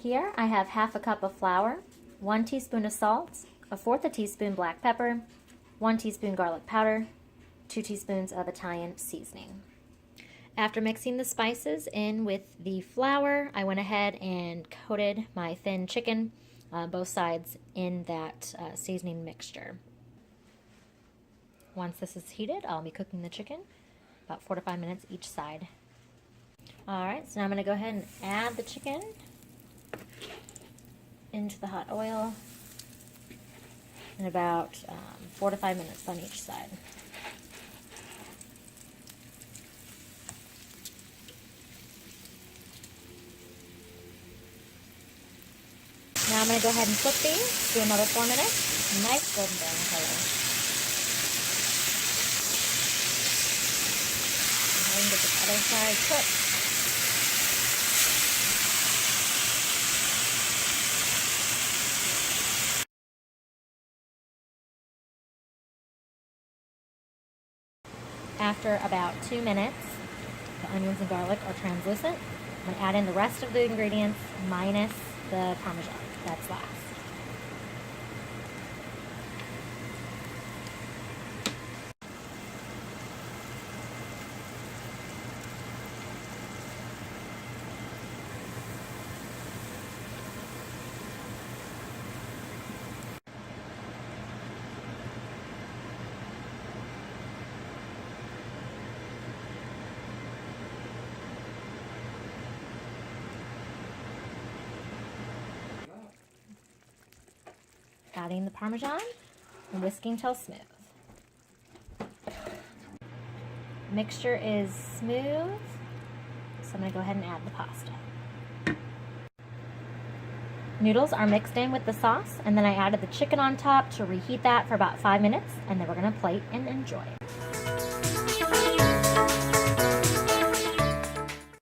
Here I have half a cup of flour, 1 teaspoon of salt, a fourth a teaspoon black pepper, 1 teaspoon garlic powder, 2 teaspoons of Italian seasoning. After mixing the spices in with the flour, I went ahead and coated my thin chicken, both sides, in that seasoning mixture. Once this is heated, I'll be cooking the chicken about 4 to 5 minutes each side. Alright, so now I'm going to go ahead and add the chicken into the hot oil in about 4 to 5 minutes on each side. Now I'm going to go ahead and flip these, do another 4 minutes, nice golden brown color. And get the other side cooked. After about 2 minutes, the onions and garlic are translucent. I'm going to add in the rest of the ingredients minus the Parmesan. That's last. Adding the Parmesan and whisking till smooth. Mixture is smooth, so I'm going to go ahead and add the pasta. Noodles are mixed in with the sauce, and then I added the chicken on top to reheat that for about 5 minutes, and then we're going to plate and enjoy.